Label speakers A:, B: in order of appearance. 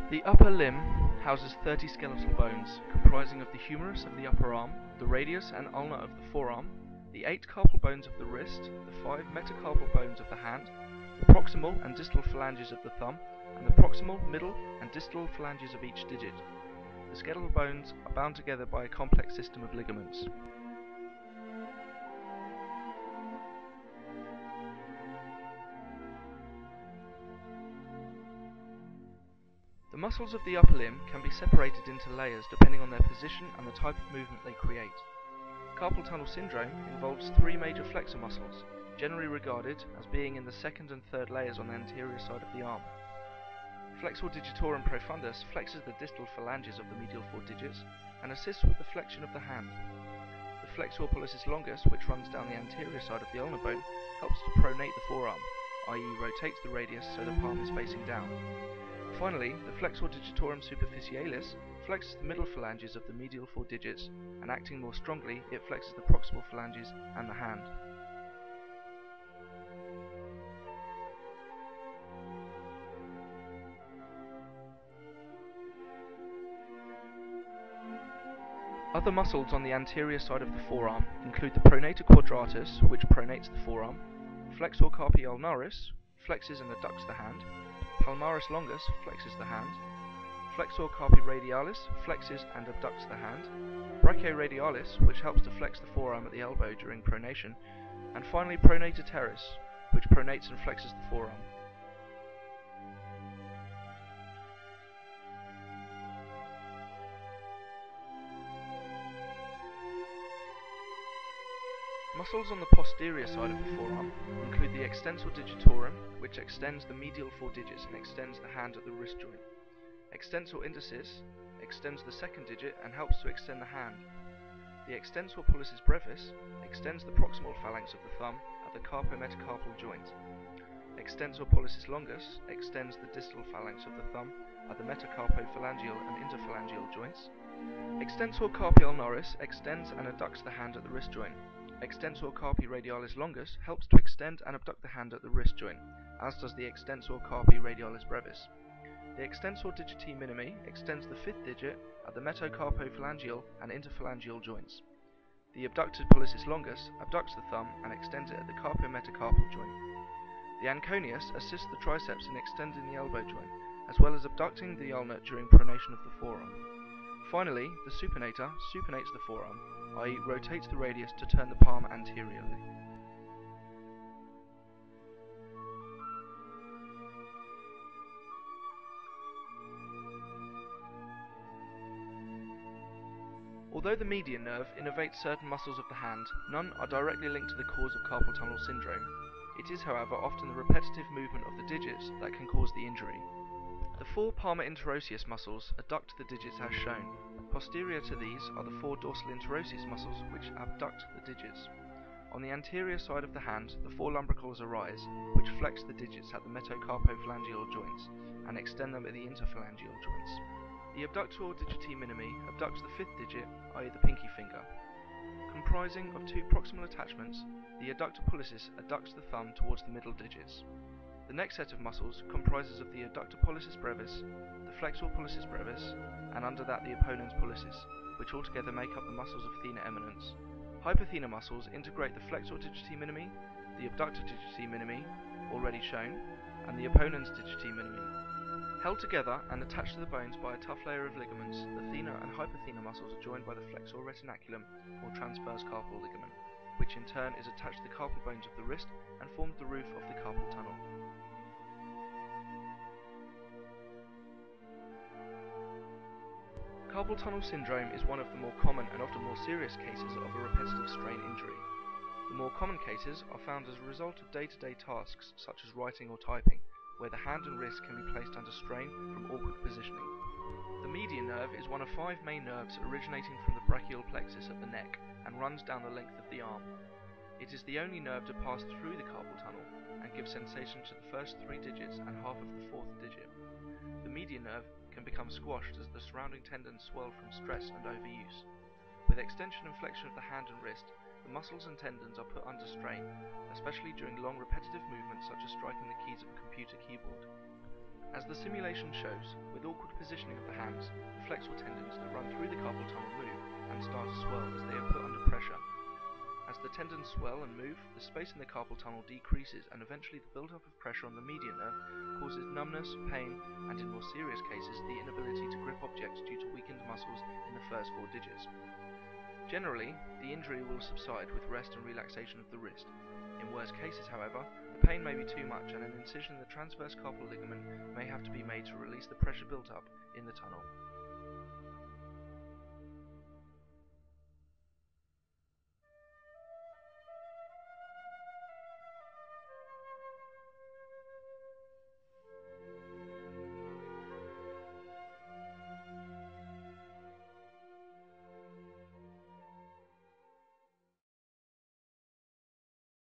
A: The upper limb houses 30 skeletal bones, comprising of the humerus of the upper arm, the radius and ulna of the forearm, the 8 carpal bones of the wrist, the 5 metacarpal bones of the hand, the proximal and distal phalanges of the thumb, and the proximal, middle, and distal phalanges of each digit. The skeletal bones are bound together by a complex system of ligaments. The muscles of the upper limb can be separated into layers depending on their position and the type of movement they create. Carpal tunnel syndrome involves 3 major flexor muscles, generally regarded as being in the second and third layers on the anterior side of the arm. Flexor digitorum profundus flexes the distal phalanges of the medial 4 digits and assists with the flexion of the hand. The flexor pollicis longus, which runs down the anterior side of the ulnar bone, helps to pronate the forearm, i.e. rotates the radius so the palm is facing down. Finally, the flexor digitorum superficialis flexes the middle phalanges of the medial 4 digits, and acting more strongly, it flexes the proximal phalanges and the hand. Other muscles on the anterior side of the forearm include the pronator quadratus, which pronates the forearm, flexor carpi ulnaris, flexes and adducts the hand, palmaris longus flexes the hand, flexor carpi radialis flexes and abducts the hand, brachioradialis, which helps to flex the forearm at the elbow during pronation, and finally pronator teres, which pronates and flexes the forearm. Muscles on the posterior side of the forearm include the extensor digitorum, which extends the medial 4 digits and extends the hand at the wrist joint. Extensor indicis extends the second digit and helps to extend the hand. The extensor pollicis brevis extends the proximal phalanx of the thumb at the carpometacarpal joint. Extensor pollicis longus extends the distal phalanx of the thumb at the metacarpophalangeal and interphalangeal joints. Extensor carpi ulnaris extends and adducts the hand at the wrist joint. Extensor carpi radialis longus helps to extend and abduct the hand at the wrist joint, as does the extensor carpi radialis brevis. The extensor digiti minimi extends the 5th digit at the metacarpophalangeal and interphalangeal joints. The abducted pollicis longus abducts the thumb and extends it at the carpometacarpal joint. The anconeus assists the triceps in extending the elbow joint, as well as abducting the ulna during pronation of the forearm. Finally, the supinator supinates the forearm, i.e. rotates the radius to turn the palm anteriorly. Although the median nerve innervates certain muscles of the hand, none are directly linked to the cause of carpal tunnel syndrome. It is, however, often the repetitive movement of the digits that can cause the injury. The 4 palmar interosseous muscles adduct the digits as shown. Posterior to these are the 4 dorsal interosseous muscles which abduct the digits. On the anterior side of the hand, the 4 lumbricals arise, which flex the digits at the metacarpophalangeal joints and extend them at the interphalangeal joints. The abductor digiti minimi abducts the 5th digit, i.e. the pinky finger. Comprising of 2 proximal attachments, the adductor pollicis adducts the thumb towards the middle digits. The next set of muscles comprises of the adductor pollicis brevis, the flexor pollicis brevis, and under that the opponens pollicis, which altogether make up the muscles of thenar eminence. Hypothenar muscles integrate the flexor digiti minimi, the abductor digiti minimi, already shown, and the opponens digiti minimi. Held together and attached to the bones by a tough layer of ligaments, the thenar and hypothenar muscles are joined by the flexor retinaculum or transverse carpal ligament, which in turn is attached to the carpal bones of the wrist and forms the roof of the carpal tunnel. Carpal tunnel syndrome is one of the more common and often more serious cases of a repetitive strain injury. The more common cases are found as a result of day-to-day tasks such as writing or typing, where the hand and wrist can be placed under strain from awkward positioning. The median nerve is one of 5 main nerves originating from the brachial plexus at the neck and runs down the length of the arm. It is the only nerve to pass through the carpal tunnel and give sensation to the first 3 digits and half of the 4th digit. The median nerve can become squashed as the surrounding tendons swell from stress and overuse. With extension and flexion of the hand and wrist, the muscles and tendons are put under strain, especially during long repetitive movements such as striking the keys of a computer keyboard. As the simulation shows, with awkward positioning of the hands, the flexor tendons that run through the carpal tunnel move and start to swell as they are put under pressure. As the tendons swell and move, the space in the carpal tunnel decreases, and eventually the build-up of pressure on the median nerve causes numbness, pain, and in more serious cases the inability to grip objects due to weakened muscles in the first 4 digits. Generally, the injury will subside with rest and relaxation of the wrist. In worse cases, however, the pain may be too much and an incision in the transverse carpal ligament may have to be made to release the pressure built up in the tunnel.